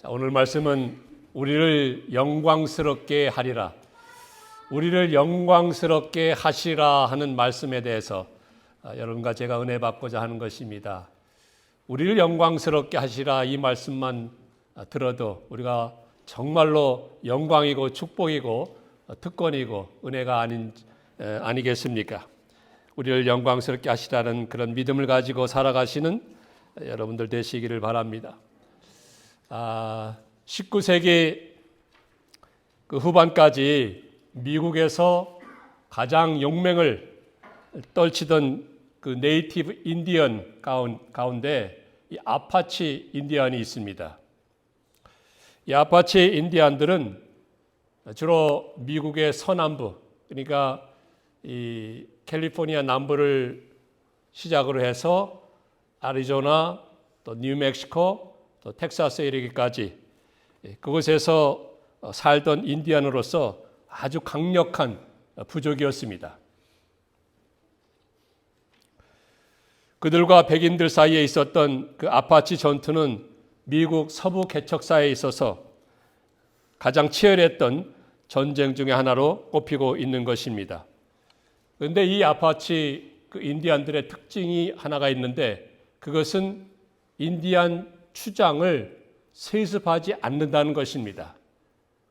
오늘 말씀은 우리를 영광스럽게 하리라, 우리를 영광스럽게 하시라 하는 말씀에 대해서 여러분과 제가 은혜 받고자 하는 것입니다. 우리를 영광스럽게 하시라 이 말씀만 들어도 우리가 정말로 영광이고 축복이고 특권이고 은혜가 아니겠습니까? 우리를 영광스럽게 하시라는 그런 믿음을 가지고 살아가시는 여러분들 되시기를 바랍니다. 19세기 그 후반까지 미국에서 가장 용맹을 떨치던 그 네이티브 인디언 가운데 이 아파치 인디언이 있습니다. 이 아파치 인디언들은 주로 미국의 서남부, 그러니까 이 캘리포니아 남부를 시작으로 해서 애리조나, 또 뉴멕시코, 또 텍사스에 이르기까지 그곳에서 살던 인디언으로서 아주 강력한 부족이었습니다. 그들과 백인들 사이에 있었던 그 아파치 전투는 미국 서부 개척사에 있어서 가장 치열했던 전쟁 중에 하나로 꼽히고 있는 것입니다. 그런데 이 아파치 그 인디언들의 특징이 하나가 있는데 그것은 인디언 추장을 세습하지 않는다는 것입니다.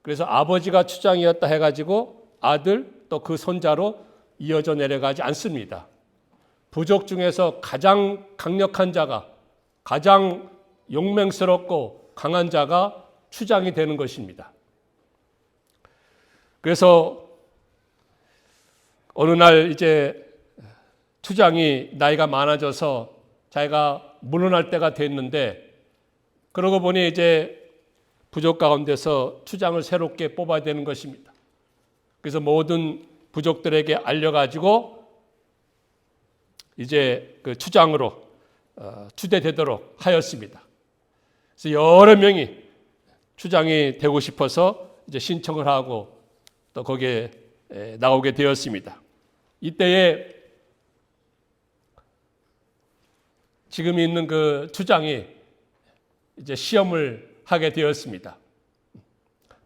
그래서 아버지가 추장이었다 해가지고 아들 또 그 손자로 이어져 내려가지 않습니다. 부족 중에서 가장 강력한 자가, 가장 용맹스럽고 강한 자가 추장이 되는 것입니다. 그래서 어느 날 이제 추장이 나이가 많아져서 자기가 물러날 때가 됐는데 그러고 보니 이제 부족 가운데서 추장을 새롭게 뽑아야 되는 것입니다. 그래서 모든 부족들에게 알려가지고 이제 그 추장으로 추대되도록 하였습니다. 그래서 여러 명이 추장이 되고 싶어서 이제 신청을 하고 또 거기에 나오게 되었습니다. 이때에 지금 있는 그 추장이 이제 시험을 하게 되었습니다.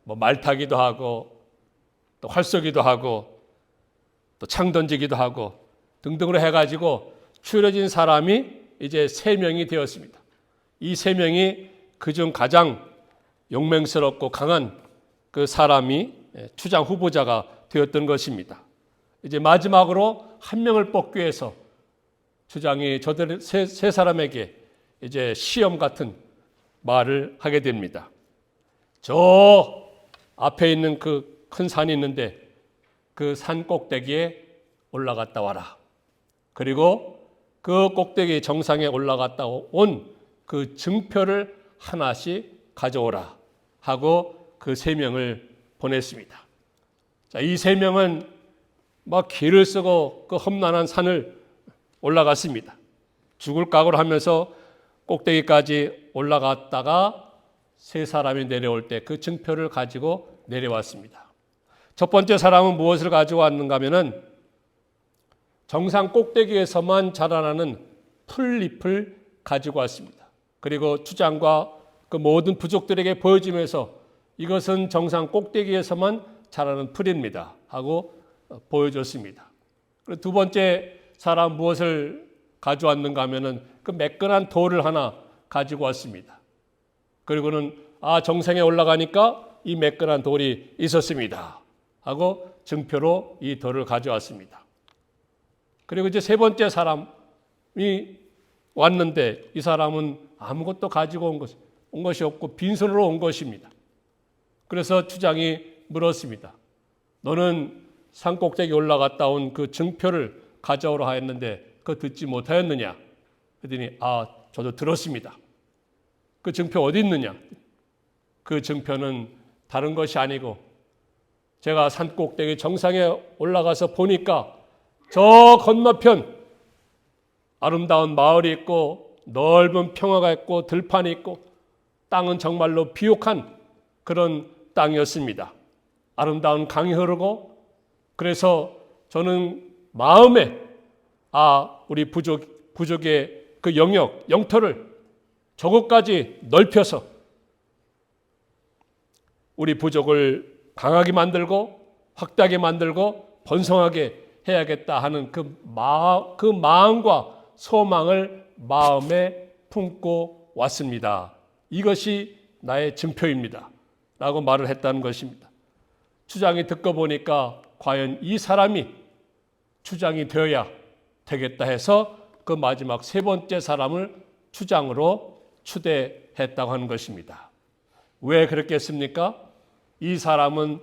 뭐 말타기도 하고 또 활쏘기도 하고 또 창 던지기도 하고 등등으로 해가지고 추려진 사람이 이제 3명이 되었습니다. 이 3명이 그중 가장 용맹스럽고 강한 그 사람이 추장 후보자가 되었던 것입니다. 이제 마지막으로 한 명을 뽑기 위해서 추장이 저들 세 사람에게 이제 시험 같은 말을 하게 됩니다. 저 앞에 있는 그 큰 산이 있는데 그 산 꼭대기에 올라갔다 와라. 그리고 그 꼭대기 정상에 올라갔다 온 그 증표를 하나씩 가져오라 하고 그 3명을 보냈습니다. 자, 이 3명은 막 길을 쓰고 그 험난한 산을 올라갔습니다. 죽을 각오를 하면서 꼭대기까지 올라갔다가 3사람이 내려올 때 그 증표를 가지고 내려왔습니다. 첫 번째 사람은 무엇을 가지고 왔는가 하면은 정상 꼭대기에서만 자라나는 풀잎을 가지고 왔습니다. 그리고 추장과 그 모든 부족들에게 보여주면서 이것은 정상 꼭대기에서만 자라는 풀입니다 하고 보여줬습니다. 그리고 두 번째 사람 무엇을 가져왔는가 하면은 그 매끈한 돌을 하나 가지고 왔습니다. 그리고는 정상에 올라가니까 이 매끈한 돌이 있었습니다 하고 증표로 이 돌을 가져왔습니다. 그리고 이제 세 번째 사람이 왔는데 이 사람은 아무것도 가지고 온 것이 없고 빈손으로 온 것입니다. 그래서 추장이 물었습니다. 너는 산 꼭대기 올라갔다 온 그 증표를 가져오라 하였는데 그거 듣지 못하였느냐? 그랬더니 저도 들었습니다. 그 증표 어디 있느냐? 그 증표는 다른 것이 아니고 제가 산 꼭대기 정상에 올라가서 보니까 저 건너편 아름다운 마을이 있고 넓은 평화가 있고 들판이 있고 땅은 정말로 비옥한 그런 땅이었습니다. 아름다운 강이 흐르고 그래서 저는 마음에 우리 부족의 그 영토를 저것까지 넓혀서 우리 부족을 강하게 만들고 확대하게 만들고 번성하게 해야겠다 하는 그 마음과 소망을 마음에 품고 왔습니다. 이것이 나의 증표입니다. 라고 말을 했다는 것입니다. 추장이 듣고 보니까 과연 이 사람이 추장이 되어야 되겠다 해서 그 마지막 세 번째 사람을 추장으로 추대했다고 하는 것입니다. 왜 그렇겠습니까? 이 사람은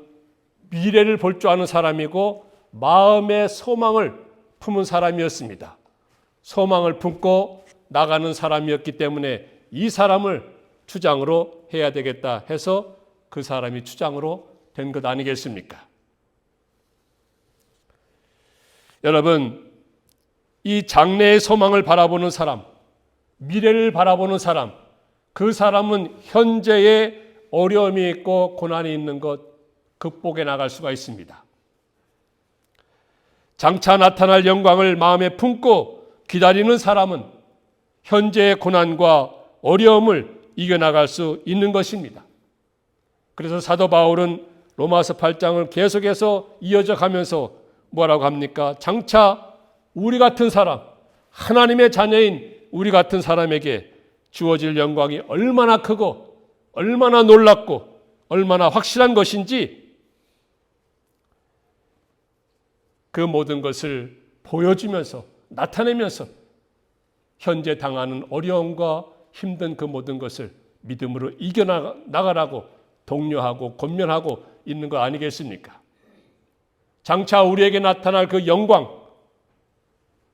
미래를 볼 줄 아는 사람이고 마음의 소망을 품은 사람이었습니다. 소망을 품고 나가는 사람이었기 때문에 이 사람을 추장으로 해야 되겠다 해서 그 사람이 추장으로 된 것 아니겠습니까? 여러분, 이 장래의 소망을 바라보는 사람, 미래를 바라보는 사람, 그 사람은 현재의 어려움이 있고 고난이 있는 것 극복해 나갈 수가 있습니다. 장차 나타날 영광을 마음에 품고 기다리는 사람은 현재의 고난과 어려움을 이겨나갈 수 있는 것입니다. 그래서 사도 바울은 로마서 8장을 계속해서 이어져 가면서 뭐라고 합니까? 장차 우리 같은 사람, 하나님의 자녀인 우리 같은 사람에게 주어질 영광이 얼마나 크고 얼마나 놀랍고 얼마나 확실한 것인지 그 모든 것을 보여주면서 나타내면서 현재 당하는 어려움과 힘든 그 모든 것을 믿음으로 이겨나가라고 독려하고 권면하고 있는 거 아니겠습니까? 장차 우리에게 나타날 그 영광,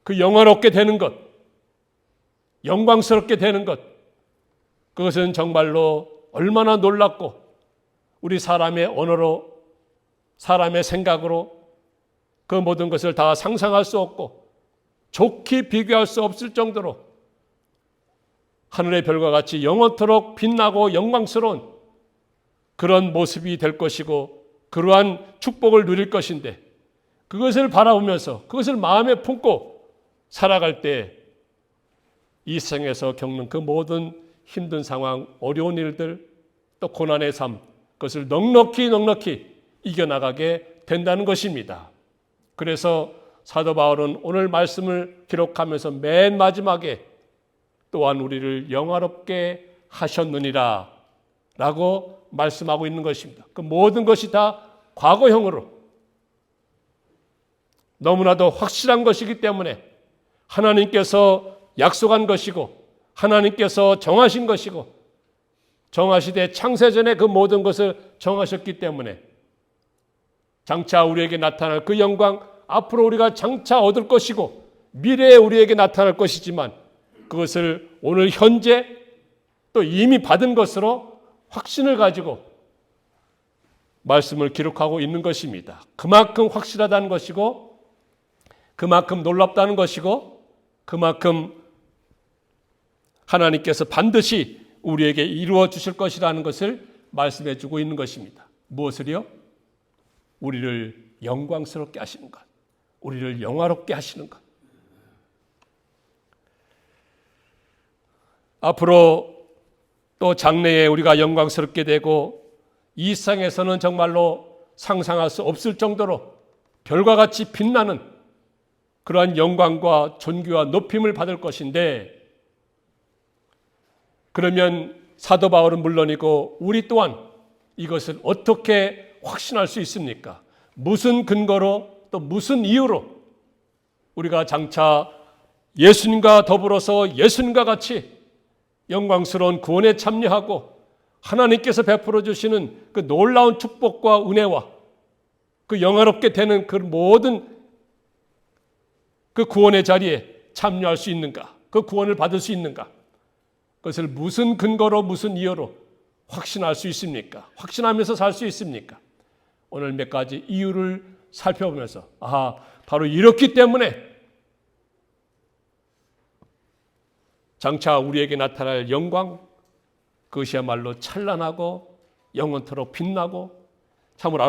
그 영화롭게 되는 것, 영광스럽게 되는 것, 그것은 정말로 얼마나 놀랍고 우리 사람의 언어로, 사람의 생각으로 그 모든 것을 다 상상할 수 없고 좋게 비교할 수 없을 정도로 하늘의 별과 같이 영원토록 빛나고 영광스러운 그런 모습이 될 것이고 그러한 축복을 누릴 것인데 그것을 바라보면서 그것을 마음에 품고 살아갈 때 이 세상에서 겪는 그 모든 힘든 상황, 어려운 일들, 또 고난의 삶, 그것을 넉넉히 이겨나가게 된다는 것입니다. 그래서 사도 바울은 오늘 말씀을 기록하면서 맨 마지막에 또한 우리를 영화롭게 하셨느니라 라고 말씀하고 있는 것입니다. 그 모든 것이 다 과거형으로 너무나도 확실한 것이기 때문에 하나님께서 약속한 것이고 하나님께서 정하신 것이고 정하시되 창세전에 그 모든 것을 정하셨기 때문에 장차 우리에게 나타날 그 영광 앞으로 우리가 장차 얻을 것이고 미래에 우리에게 나타날 것이지만 그것을 오늘 현재 또 이미 받은 것으로 확신을 가지고 말씀을 기록하고 있는 것입니다. 그만큼 확실하다는 것이고 그만큼 놀랍다는 것이고 그만큼 하나님께서 반드시 우리에게 이루어 주실 것이라는 것을 말씀해 주고 있는 것입니다. 무엇을요? 우리를 영광스럽게 하시는 것, 우리를 영화롭게 하시는 것. 앞으로 또 장래에 우리가 영광스럽게 되고 이 세상에서는 정말로 상상할 수 없을 정도로 별과 같이 빛나는 그러한 영광과 존귀와 높임을 받을 것인데 그러면 사도 바울은 물론이고 우리 또한 이것을 어떻게 확신할 수 있습니까? 무슨 근거로 또 무슨 이유로 우리가 장차 예수님과 더불어서 예수님과 같이 영광스러운 구원에 참여하고 하나님께서 베풀어 주시는 그 놀라운 축복과 은혜와 그 영화롭게 되는 그 모든 그 구원의 자리에 참여할 수 있는가? 그 구원을 받을 수 있는가? 그것을 무슨 근거로 무슨 이유로 확신할 수 있습니까? 확신하면서 살 수 있습니까? 오늘 몇 가지 이유를 살펴보면서 바로 이렇기 때문에 장차 우리에게 나타날 영광 그것이야말로 찬란하고 영원토록 빛나고 참으로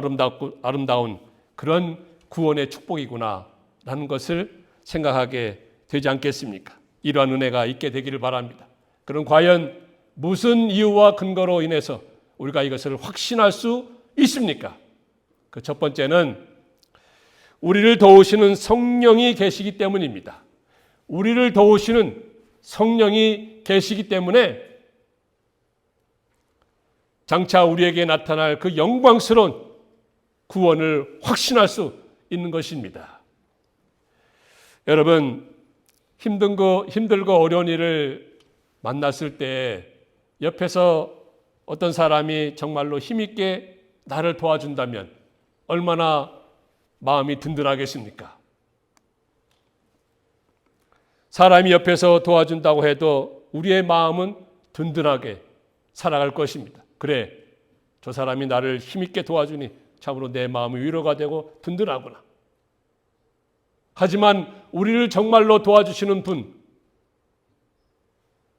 아름다운 그런 구원의 축복이구나 라는 것을 생각하게 되지 않겠습니까? 이러한 은혜가 있게 되기를 바랍니다. 그럼 과연 무슨 이유와 근거로 인해서 우리가 이것을 확신할 수 있습니까? 그 첫 번째는 우리를 도우시는 성령이 계시기 때문입니다. 우리를 도우시는 성령이 계시기 때문에 장차 우리에게 나타날 그 영광스러운 구원을 확신할 수 있는 것입니다. 여러분, 힘들고 어려운 일을 만났을 때 옆에서 어떤 사람이 정말로 힘있게 나를 도와준다면 얼마나 마음이 든든하겠습니까? 사람이 옆에서 도와준다고 해도 우리의 마음은 든든하게 살아갈 것입니다. 그래, 저 사람이 나를 힘있게 도와주니 참으로 내 마음이 위로가 되고 든든하구나. 하지만 우리를 정말로 도와주시는 분,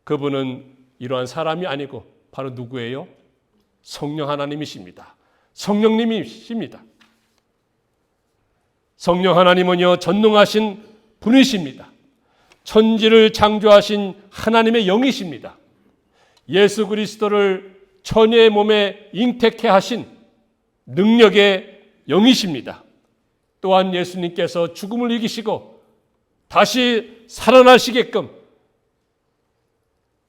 그분은 이러한 사람이 아니고 바로 누구예요? 성령 하나님이십니다. 성령님이십니다. 성령 하나님은요, 전능하신 분이십니다. 천지를 창조하신 하나님의 영이십니다. 예수 그리스도를 처녀의 몸에 잉태케 하신 능력의 영이십니다. 또한 예수님께서 죽음을 이기시고 다시 살아나시게끔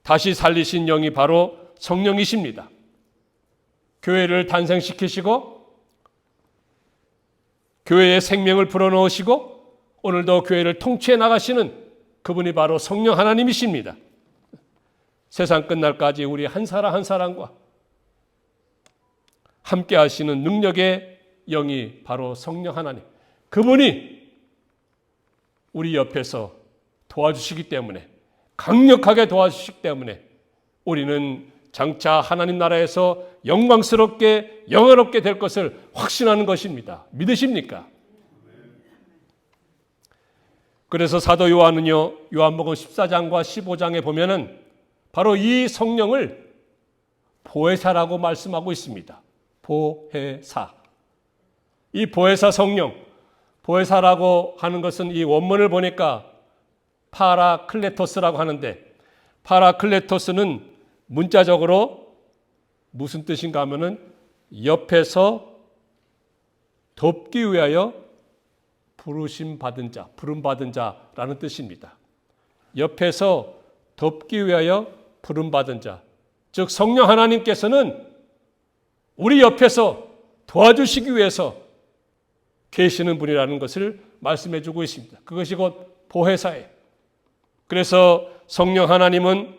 다시 살리신 영이 바로 성령이십니다. 교회를 탄생시키시고 교회의 생명을 불어넣으시고 오늘도 교회를 통치해 나가시는 그분이 바로 성령 하나님이십니다. 세상 끝날까지 우리 한 사람 한 사람과 함께 하시는 능력의 영이 바로 성령 하나님. 그분이 우리 옆에서 도와주시기 때문에, 강력하게 도와주시기 때문에 우리는 장차 하나님 나라에서 영광스럽게 영화롭게 될 것을 확신하는 것입니다. 믿으십니까? 그래서 사도 요한은요, 요한복음 14장과 15장에 보면은 바로 이 성령을 보혜사라고 말씀하고 있습니다. 보혜사. 이 보혜사 성령, 보혜사라고 하는 것은 이 원문을 보니까 파라클레토스라고 하는데, 파라클레토스는 문자적으로 무슨 뜻인가 하면은 옆에서 돕기 위하여 부르심 받은 자, 부름 받은 자라는 뜻입니다. 옆에서 돕기 위하여 부름 받은 자. 즉 성령 하나님께서는 우리 옆에서 도와주시기 위해서 계시는 분이라는 것을 말씀해 주고 있습니다. 그것이 곧 보혜사예요. 그래서 성령 하나님은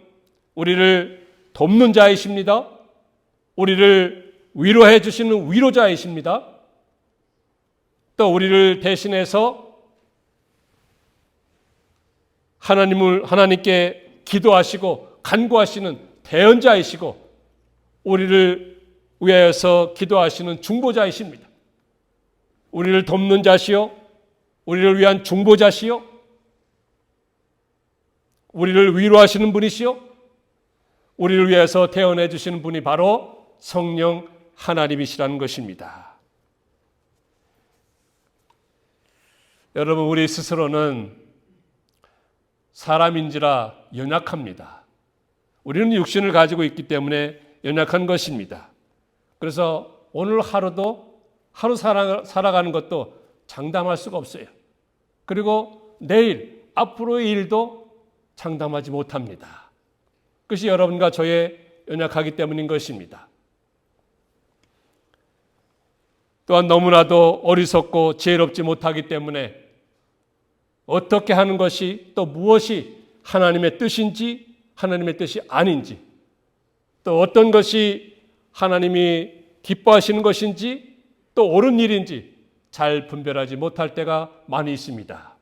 우리를 돕는 자이십니다. 우리를 위로해 주시는 위로자이십니다. 또 우리를 대신해서 하나님께 기도하시고 간구하시는 대언자이시고 우리를 위하여서 기도하시는 중보자이십니다. 우리를 돕는 자시요, 우리를 위한 중보자시요, 우리를 위로하시는 분이시요, 우리를 위해서 대언해 주시는 분이 바로 성령 하나님이시라는 것입니다. 여러분, 우리 스스로는 사람인지라 연약합니다. 우리는 육신을 가지고 있기 때문에 연약한 것입니다. 그래서 오늘 하루도 하루 살아가는 것도 장담할 수가 없어요. 그리고 내일, 앞으로의 일도 장담하지 못합니다. 그것이 여러분과 저의 연약하기 때문인 것입니다. 또한 너무나도 어리석고 지혜롭지 못하기 때문에 어떻게 하는 것이 또 무엇이 하나님의 뜻인지 하나님의 뜻이 아닌지 또 어떤 것이 하나님이 기뻐하시는 것인지 또 옳은 일인지 잘 분별하지 못할 때가 많이 있습니다.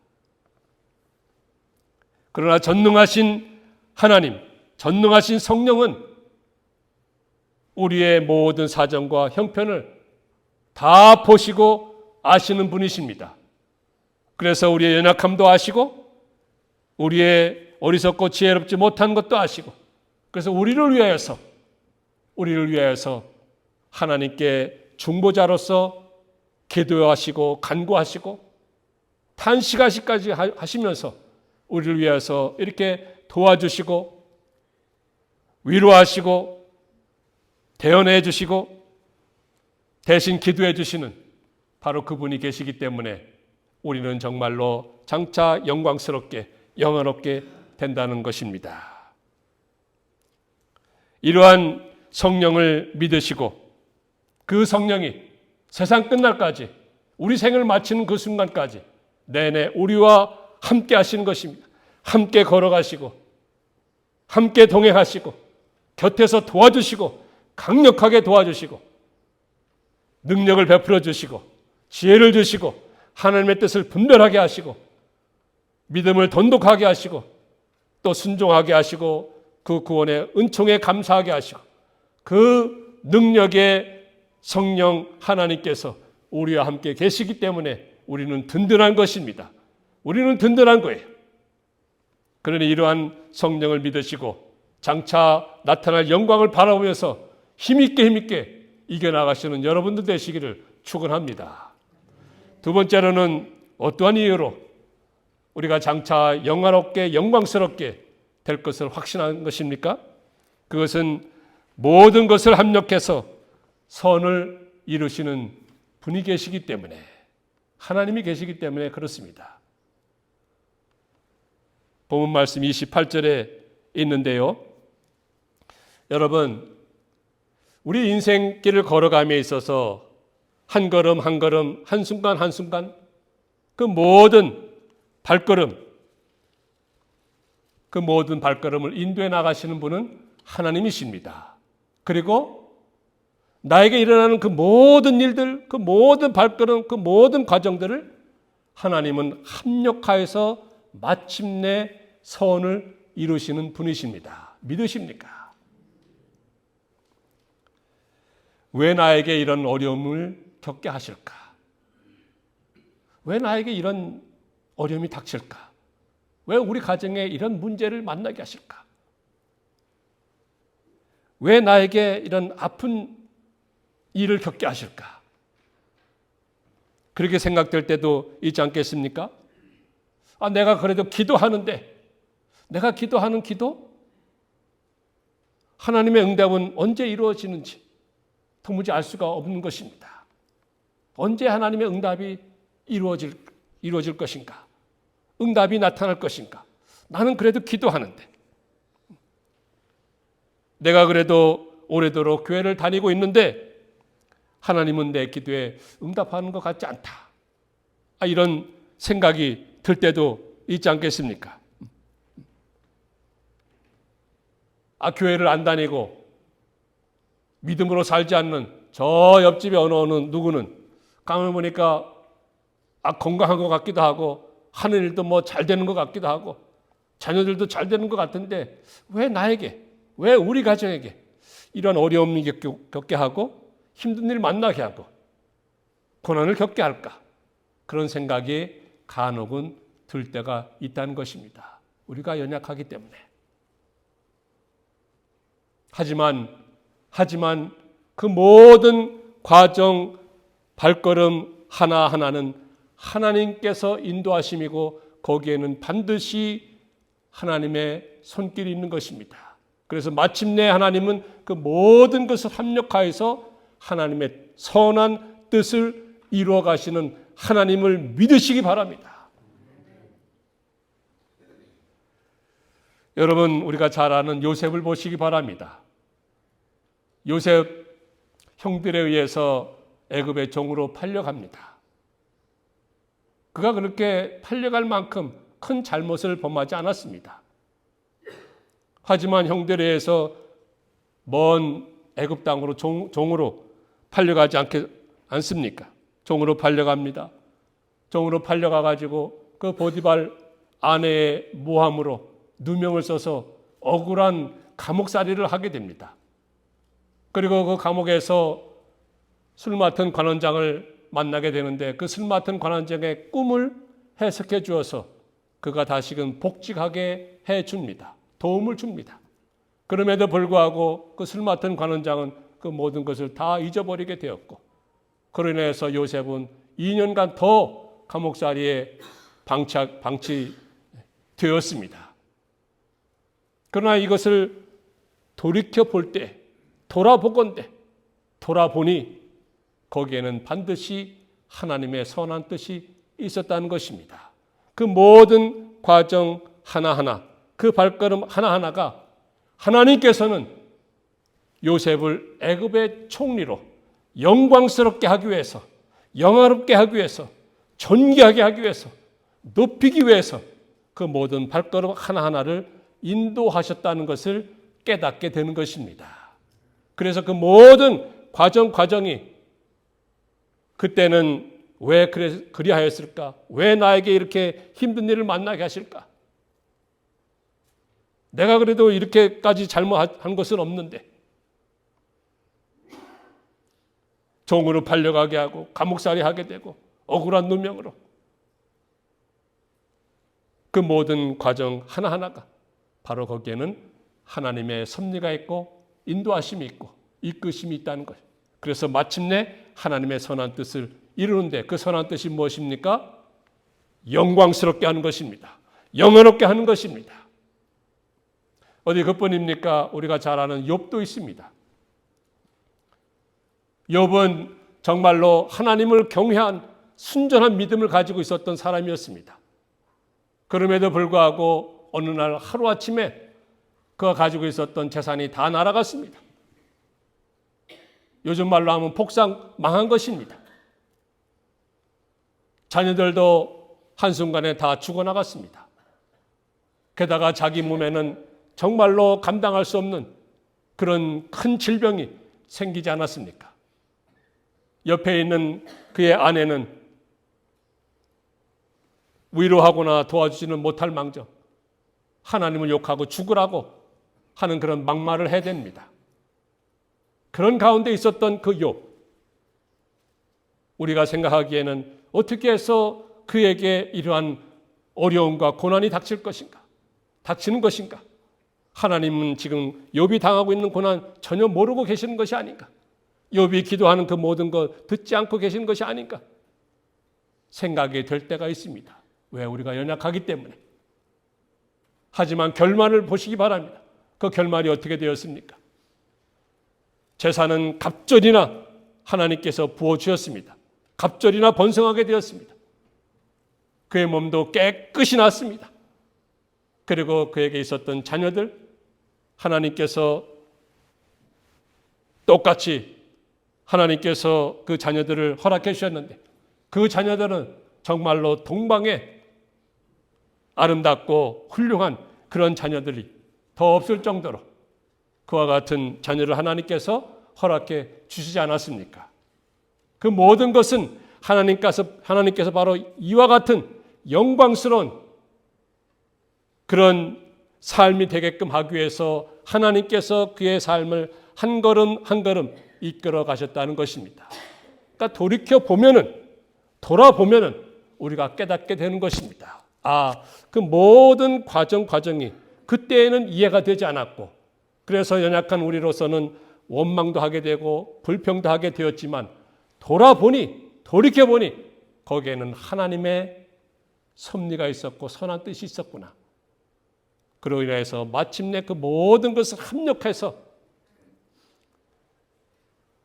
그러나 전능하신 하나님, 전능하신 성령은 우리의 모든 사정과 형편을 다 보시고 아시는 분이십니다. 그래서 우리의 연약함도 아시고 우리의 어리석고 지혜롭지 못한 것도 아시고 그래서 우리를 위하여서 하나님께 중보자로서 기도하시고 간구하시고 탄식하시까지 하시면서 우리를 위해서 이렇게 도와주시고 위로하시고 대언해 주시고 대신 기도해 주시는 바로 그분이 계시기 때문에 우리는 정말로 장차 영광스럽게 영원롭게 된다는 것입니다. 이러한 성령을 믿으시고 그 성령이 세상 끝날까지 우리 생을 마치는 그 순간까지 내내 우리와 함께 하시는 것입니다. 함께 걸어가시고 함께 동행하시고 곁에서 도와주시고 강력하게 도와주시고 능력을 베풀어 주시고 지혜를 주시고 하나님의 뜻을 분별하게 하시고 믿음을 돈독하게 하시고 또 순종하게 하시고 그 구원의 은총에 감사하게 하시고 그 능력의 성령 하나님께서 우리와 함께 계시기 때문에 우리는 든든한 것입니다. 우리는 든든한 거예요. 그러니 이러한 성령을 믿으시고 장차 나타날 영광을 바라보면서 힘있게 이겨나가시는 여러분들 되시기를 축원합니다. 두 번째로는 어떠한 이유로 우리가 장차 영화롭게 영광스럽게 될 것을 확신한 것입니까? 그것은 모든 것을 합력해서 선을 이루시는 분이 계시기 때문에, 하나님이 계시기 때문에 그렇습니다. 본문 말씀 28절에 있는데요. 여러분, 우리 인생길을 걸어감에 있어서 한 걸음 한 걸음, 한순간 한순간 그 모든 발걸음, 그 모든 발걸음을 인도해 나가시는 분은 하나님이십니다. 그리고 나에게 일어나는 그 모든 일들, 그 모든 발걸음, 그 모든 과정들을 하나님은 합력하여서 마침내 선을 이루시는 분이십니다. 믿으십니까? 왜 나에게 이런 어려움을 겪게 하실까? 왜 나에게 이런 어려움이 닥칠까? 왜 우리 가정에 이런 문제를 만나게 하실까? 왜 나에게 이런 아픈 일을 겪게 하실까? 그렇게 생각될 때도 있지 않겠습니까? 내가 그래도 기도하는데, 내가 기도하는 기도? 하나님의 응답은 언제 이루어지는지 도무지 알 수가 없는 것입니다. 언제 하나님의 응답이 이루어질 것인가? 응답이 나타날 것인가? 나는 그래도 기도하는데, 내가 그래도 오래도록 교회를 다니고 있는데 하나님은 내 기도에 응답하는 것 같지 않다. 이런 생각이 들 때도 있지 않겠습니까? 교회를 안 다니고 믿음으로 살지 않는 저 옆집에 어느 누구는 가만 보니까 건강한 것 같기도 하고 하는 일도 뭐 잘 되는 것 같기도 하고 자녀들도 잘 되는 것 같은데 왜 나에게, 왜 우리 가정에게 이런 어려움을 겪게 하고 힘든 일 만나게 하고 고난을 겪게 할까? 그런 생각이 간혹은 들 때가 있다는 것입니다. 우리가 연약하기 때문에. 하지만 그 모든 과정, 발걸음 하나하나는 하나님께서 인도하심이고 거기에는 반드시 하나님의 손길이 있는 것입니다. 그래서 마침내 하나님은 그 모든 것을 합력하여서 하나님의 선한 뜻을 이루어 가시는 하나님을 믿으시기 바랍니다. 여러분, 우리가 잘 아는 요셉을 보시기 바랍니다. 요셉 형들에 의해서 애굽의 종으로 팔려갑니다. 그가 그렇게 팔려갈 만큼 큰 잘못을 범하지 않았습니다. 하지만 형들에 의해서 먼 애굽 땅으로 종으로 팔려가지 않습니까? 종으로 팔려갑니다. 종으로 팔려가가지고 그 보디발 아내의 모함으로 누명을 써서 억울한 감옥살이를 하게 됩니다. 그리고 그 감옥에서 술 맡은 관원장을 만나게 되는데 그 술 맡은 관원장의 꿈을 해석해 주어서 그가 다시금 복직하게 해줍니다. 도움을 줍니다. 그럼에도 불구하고 그 술 맡은 관원장은 그 모든 것을 다 잊어버리게 되었고 그로 인해서 요셉은 2년간 더 감옥살이에 방치되었습니다. 그러나 이것을 돌이켜 볼 때, 돌아보건대 돌아보니 거기에는 반드시 하나님의 선한 뜻이 있었다는 것입니다. 그 모든 과정 하나하나, 그 발걸음 하나하나가 하나님께서는 요셉을 애굽의 총리로 영광스럽게 하기 위해서, 영화롭게 하기 위해서, 존귀하게 하기 위해서, 높이기 위해서 그 모든 발걸음 하나하나를 인도하셨다는 것을 깨닫게 되는 것입니다. 그래서 그 모든 과정이 그때는 왜 그리하였을까? 왜 나에게 이렇게 힘든 일을 만나게 하실까? 내가 그래도 이렇게까지 잘못한 것은 없는데 종으로 팔려가게 하고 감옥살이 하게 되고 억울한 누명으로 그 모든 과정 하나하나가 바로 거기에는 하나님의 섭리가 있고 인도하심이 있고 이끄심이 있다는 것. 그래서 마침내 하나님의 선한 뜻을 이루는데 그 선한 뜻이 무엇입니까? 영광스럽게 하는 것입니다. 영화롭게 하는 것입니다. 어디 그뿐입니까? 우리가 잘 아는 욥도 있습니다. 욥은 정말로 하나님을 경외한 순전한 믿음을 가지고 있었던 사람이었습니다. 그럼에도 불구하고 어느 날 하루아침에 그가 가지고 있었던 재산이 다 날아갔습니다. 요즘 말로 하면 폭삭 망한 것입니다. 자녀들도 한순간에 다 죽어나갔습니다. 게다가 자기 몸에는 정말로 감당할 수 없는 그런 큰 질병이 생기지 않았습니까? 옆에 있는 그의 아내는 위로하거나 도와주지는 못할 망정 하나님을 욕하고 죽으라고 하는 그런 막말을 해야 됩니다. 그런 가운데 있었던 그 욥, 우리가 생각하기에는 어떻게 해서 그에게 이러한 어려움과 고난이 닥치는 것인가? 하나님은 지금 욥이 당하고 있는 고난 전혀 모르고 계시는 것이 아닌가? 욥이 기도하는 그 모든 것 듣지 않고 계시는 것이 아닌가? 생각이 될 때가 있습니다. 왜? 우리가 연약하기 때문에. 하지만 결말을 보시기 바랍니다. 그 결말이 어떻게 되었습니까? 재산은 갑절이나 하나님께서 부어주셨습니다. 갑절이나 번성하게 되었습니다. 그의 몸도 깨끗이 났습니다. 그리고 그에게 있었던 자녀들 하나님께서 똑같이 하나님께서 그 자녀들을 허락해 주셨는데 그 자녀들은 정말로 동방에 아름답고 훌륭한 그런 자녀들이 더 없을 정도로 그와 같은 자녀를 하나님께서 허락해 주시지 않았습니까? 그 모든 것은 하나님께서 바로 이와 같은 영광스러운 그런 삶이 되게끔 하기 위해서 하나님께서 그의 삶을 한 걸음 한 걸음 이끌어 가셨다는 것입니다. 그러니까 돌아보면은 우리가 깨닫게 되는 것입니다. 그 모든 과정이 그때에는 이해가 되지 않았고 그래서 연약한 우리로서는 원망도 하게 되고 불평도 하게 되었지만 돌이켜보니 거기에는 하나님의 섭리가 있었고 선한 뜻이 있었구나. 그로 인해서 마침내 그 모든 것을 합력해서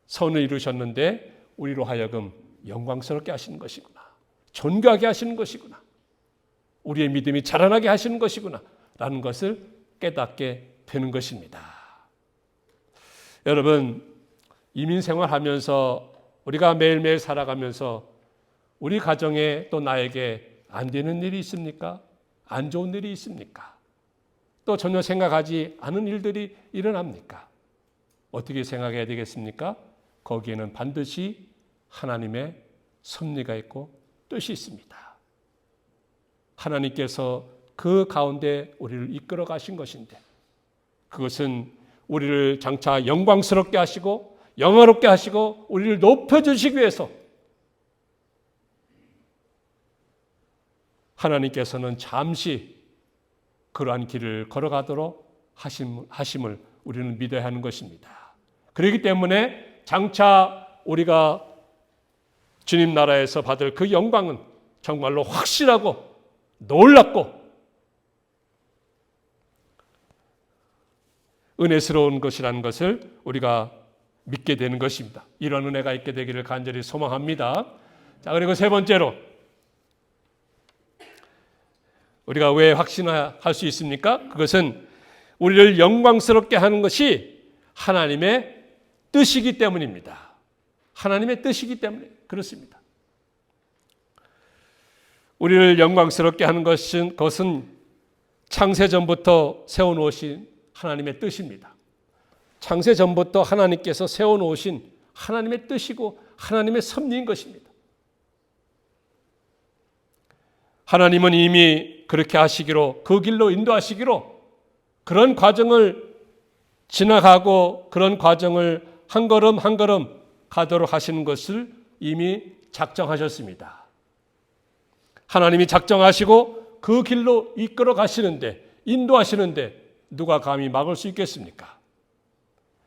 선을 이루셨는데 우리로 하여금 영광스럽게 하시는 것이구나. 존귀하게 하시는 것이구나. 우리의 믿음이 자라나게 하시는 것이구나. 라는 것을 깨닫게 되는 것입니다. 여러분, 이민 생활하면서 우리가 매일매일 살아가면서 우리 가정에 또 나에게 안 되는 일이 있습니까? 안 좋은 일이 있습니까? 또 전혀 생각하지 않은 일들이 일어납니까? 어떻게 생각해야 되겠습니까? 거기에는 반드시 하나님의 섭리가 있고 뜻이 있습니다. 하나님께서 그 가운데 우리를 이끌어 가신 것인데 그것은 우리를 장차 영광스럽게 하시고 영화롭게 하시고 우리를 높여주시기 위해서 하나님께서는 잠시 그러한 길을 걸어가도록 하심을 우리는 믿어야 하는 것입니다. 그렇기 때문에 장차 우리가 주님 나라에서 받을 그 영광은 정말로 확실하고 놀랍고 은혜스러운 것이라는 것을 우리가 믿게 되는 것입니다. 이런 은혜가 있게 되기를 간절히 소망합니다. 자, 그리고 세 번째로 우리가 왜 확신할 수 있습니까? 그것은 우리를 영광스럽게 하는 것이 하나님의 뜻이기 때문입니다. 하나님의 뜻이기 때문에 그렇습니다. 우리를 영광스럽게 하는 것은 창세전부터 세워놓으신 하나님의 뜻입니다. 창세전부터 하나님께서 세워놓으신 하나님의 뜻이고 하나님의 섭리인 것입니다. 하나님은 이미 그렇게 하시기로, 그 길로 인도하시기로, 그런 과정을 지나가고 그런 과정을 한 걸음 한 걸음 가도록 하시는 것을 이미 작정하셨습니다. 하나님이 작정하시고 그 길로 이끌어 가시는데, 인도하시는데 누가 감히 막을 수 있겠습니까?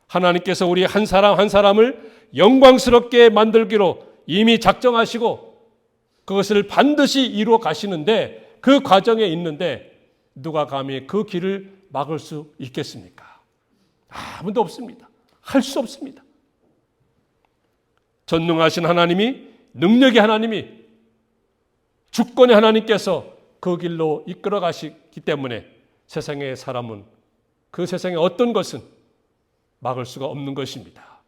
하나님께서 우리 한 사람 한 사람을 영광스럽게 만들기로 이미 작정하시고 그것을 반드시 이루어 가시는데, 그 과정에 있는데 누가 감히 그 길을 막을 수 있겠습니까? 아무도 없습니다. 할 수 없습니다. 전능하신 하나님이, 능력의 하나님이, 주권의 하나님께서 그 길로 이끌어 가시기 때문에 세상의 사람은, 그 세상의 어떤 것은 막을 수가 없는 것입니다.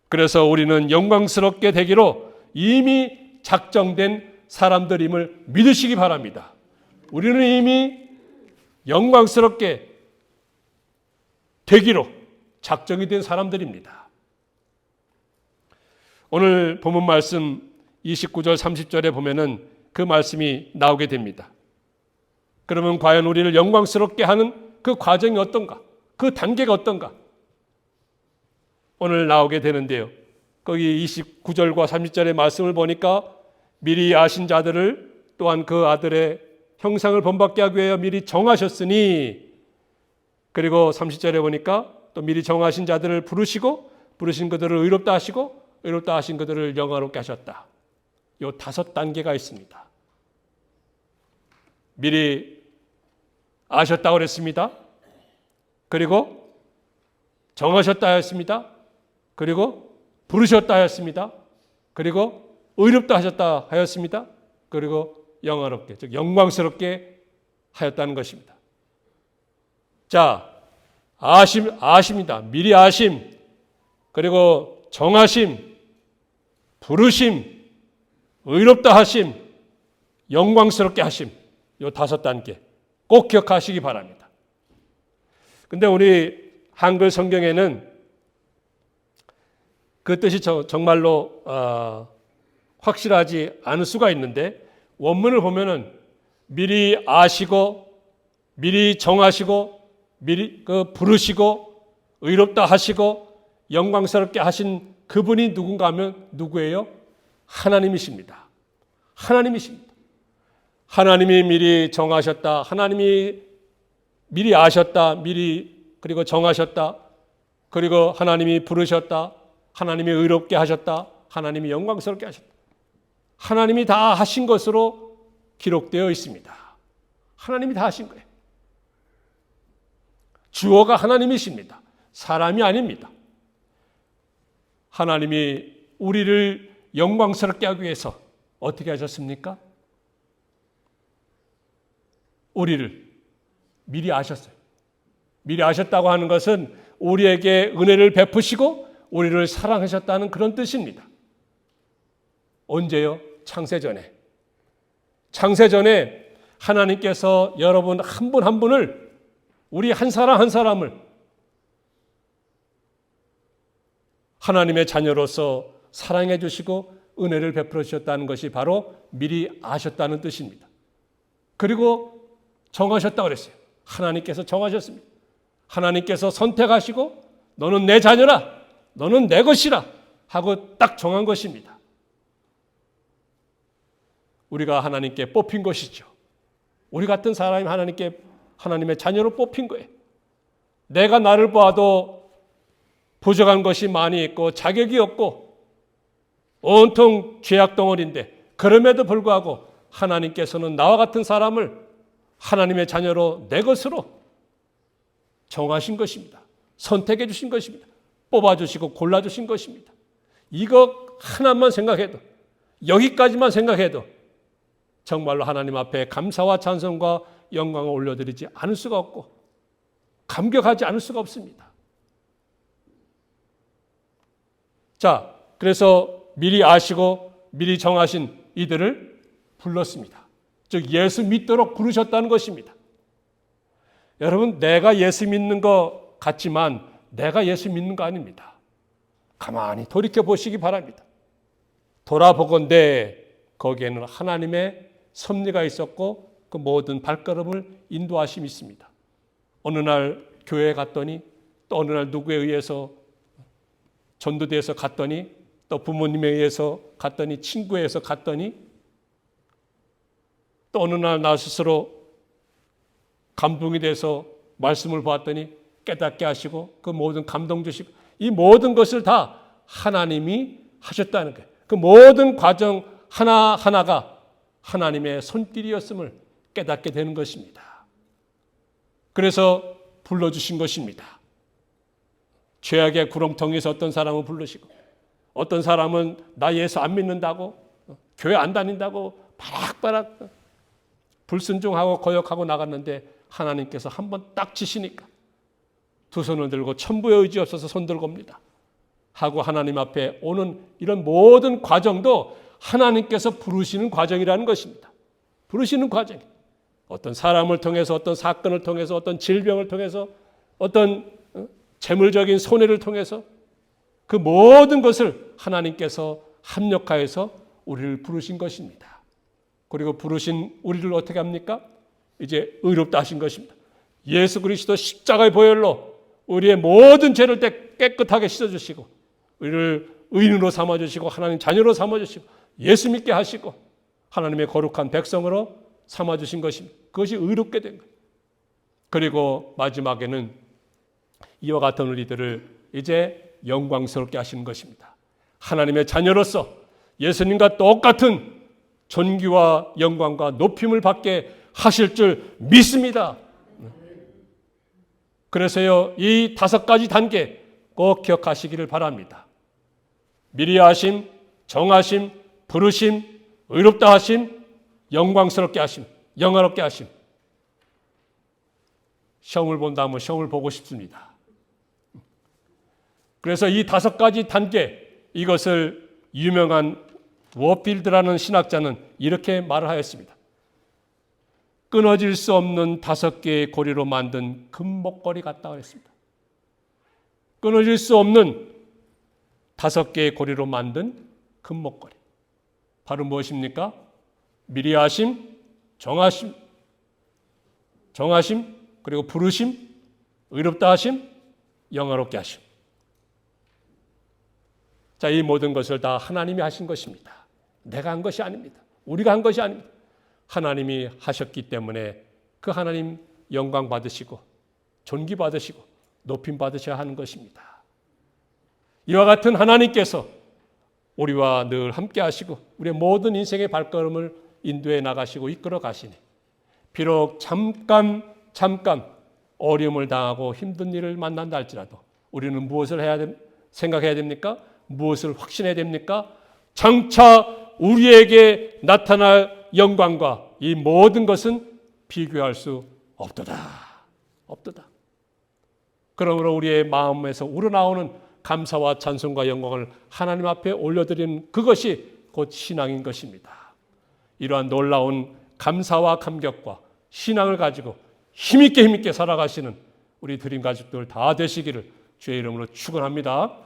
그래서 우리는 영광스럽게 되기로 이미 작정된 사람들임을 믿으시기 바랍니다. 우리는 이미 영광스럽게 되기로 작정이 된 사람들입니다. 오늘 본문 말씀 29절 30절에 보면은 그 말씀이 나오게 됩니다. 그러면 과연 우리를 영광스럽게 하는 그 과정이 어떤가? 그 단계가 어떤가? 오늘 나오게 되는데요. 거기 29절과 30절의 말씀을 보니까 미리 아신 자들을 또한 그 아들의 형상을 본받게 하기 위하여 미리 정하셨으니, 그리고 30절에 보니까 또 미리 정하신 자들을 부르시고 부르신 그들을 의롭다 하시고 의롭다 하신 그들을 영화롭게 하셨다. 요 5단계가 있습니다. 미리 아셨다고 그랬습니다. 그리고 정하셨다 하였습니다. 그리고 부르셨다 하였습니다. 그리고 의롭다 하셨다 하였습니다. 그리고 영화롭게, 즉 영광스럽게 하였다는 것입니다. 자, 아십니다. 미리 아심, 그리고 정하심, 부르심, 의롭다 하심, 영광스럽게 하심, 요 5단계 꼭 기억하시기 바랍니다. 근데 우리 한글 성경에는 그 뜻이 정말로 확실하지 않을 수가 있는데, 원문을 보면은 미리 아시고 미리 정하시고 미리 부르시고 의롭다 하시고 영광스럽게 하신 그분이 누군가 하면 누구예요? 하나님이십니다. 하나님이십니다. 하나님이 미리 정하셨다. 하나님이 미리 아셨다. 그리고 정하셨다. 그리고 하나님이 부르셨다. 하나님이 의롭게 하셨다. 하나님이 영광스럽게 하셨다. 하나님이 다 하신 것으로 기록되어 있습니다. 하나님이 다 하신 거예요. 주어가 하나님이십니다. 사람이 아닙니다. 하나님이 우리를 영광스럽게 하기 위해서 어떻게 하셨습니까? 우리를 미리 아셨어요. 미리 아셨다고 하는 것은 우리에게 은혜를 베푸시고 우리를 사랑하셨다는 그런 뜻입니다. 언제요? 창세전에. 창세전에 하나님께서 여러분 한 분 한 분을, 우리 한 사람 한 사람을 하나님의 자녀로서 사랑해 주시고 은혜를 베풀어 주셨다는 것이 바로 미리 아셨다는 뜻입니다. 그리고 정하셨다고 그랬어요. 하나님께서 정하셨습니다. 하나님께서 선택하시고 너는 내 자녀라, 너는 내 것이라 하고 딱 정한 것입니다. 우리가 하나님께 뽑힌 것이죠. 우리 같은 사람이 하나님의 자녀로 뽑힌 거예요. 내가 나를 봐도 부족한 것이 많이 있고 자격이 없고 온통 죄악 덩어리인데, 그럼에도 불구하고 하나님께서는 나와 같은 사람을 하나님의 자녀로, 내 것으로 정하신 것입니다. 선택해 주신 것입니다. 뽑아주시고 골라주신 것입니다. 이거 하나만 생각해도, 여기까지만 생각해도 정말로 하나님 앞에 감사와 찬송과 영광을 올려드리지 않을 수가 없고 감격하지 않을 수가 없습니다. 자, 그래서 미리 아시고 미리 정하신 이들을 불렀습니다. 즉 예수 믿도록 부르셨다는 것입니다. 여러분, 내가 예수 믿는 것 같지만 내가 예수 믿는 거 아닙니다. 가만히 돌이켜 보시기 바랍니다. 돌아보건대 거기에는 하나님의 섭리가 있었고 그 모든 발걸음을 인도하심이 있습니다. 어느 날 교회에 갔더니, 또 어느 날 누구에 의해서 전도대에서 갔더니, 또 부모님에 의해서 갔더니, 친구에 의해서 갔더니, 또 어느 날 나 스스로 감동이 돼서 말씀을 보았더니 깨닫게 하시고 그 모든 감동 주시고, 이 모든 것을 다 하나님이 하셨다는 거예요. 그 모든 과정 하나하나가 하나님의 손길이었음을 깨닫게 되는 것입니다. 그래서 불러주신 것입니다. 죄악의 구렁텅이에서 어떤 사람은 부르시고, 어떤 사람은 나 예수 안 믿는다고, 교회 안 다닌다고 바락바락 불순종하고 거역하고 나갔는데 하나님께서 한번 딱 치시니까 두 손을 들고 천부의 의지 없어서 손 들고 옵니다 하고 하나님 앞에 오는 이런 모든 과정도 하나님께서 부르시는 과정이라는 것입니다. 부르시는 과정. 어떤 사람을 통해서, 어떤 사건을 통해서, 어떤 질병을 통해서, 어떤 재물적인 손해를 통해서 그 모든 것을 하나님께서 합력하여서 우리를 부르신 것입니다. 그리고 부르신 우리를 어떻게 합니까? 이제 의롭다 하신 것입니다. 예수 그리스도 십자가의 보혈로 우리의 모든 죄를 깨끗하게 씻어주시고 우리를 의인으로 삼아주시고 하나님 자녀로 삼아주시고 예수 믿게 하시고 하나님의 거룩한 백성으로 삼아주신 것입니다. 그것이 의롭게 된 거예요. 그리고 마지막에는 이와 같은 우리들을 이제 영광스럽게 하시는 것입니다. 하나님의 자녀로서 예수님과 똑같은 존귀와 영광과 높임을 받게 하실 줄 믿습니다. 그래서요, 이 5가지 단계 꼭 기억하시기를 바랍니다. 미리 하심, 정하심, 부르심, 의롭다 하심, 영광스럽게 하심, 영화롭게 하심. 시험을 본다면 시험을 보고 싶습니다. 그래서 이 5가지 단계, 이것을 유명한 워필드라는 신학자는 이렇게 말을 하였습니다. 끊어질 수 없는 5개의 고리로 만든 금목걸이 같다 그랬습니다. 끊어질 수 없는 5개의 고리로 만든 금목걸이. 바로 무엇입니까? 미리 하심, 정하심, 그리고 부르심, 의롭다 하심, 영화롭게 하심. 자, 이 모든 것을 다 하나님이 하신 것입니다. 내가 한 것이 아닙니다. 우리가 한 것이 아닙니다. 하나님이 하셨기 때문에 그 하나님 영광 받으시고 존귀 받으시고 높임 받으셔야 하는 것입니다. 이와 같은 하나님께서 우리와 늘 함께 하시고 우리의 모든 인생의 발걸음을 인도해 나가시고 이끌어 가시니 비록 잠깐 어려움을 당하고 힘든 일을 만난다 할지라도 우리는 무엇을 생각해야 됩니까? 무엇을 확신해야 됩니까? 장차 우리에게 나타날 영광과 이 모든 것은 비교할 수 없도다. 그러므로 우리의 마음에서 우러나오는 감사와 찬송과 영광을 하나님 앞에 올려드리는 그것이 곧 신앙인 것입니다. 이러한 놀라운 감사와 감격과 신앙을 가지고 힘있게 살아가시는 우리 드림 가족들 다 되시기를 주의 이름으로 축원합니다.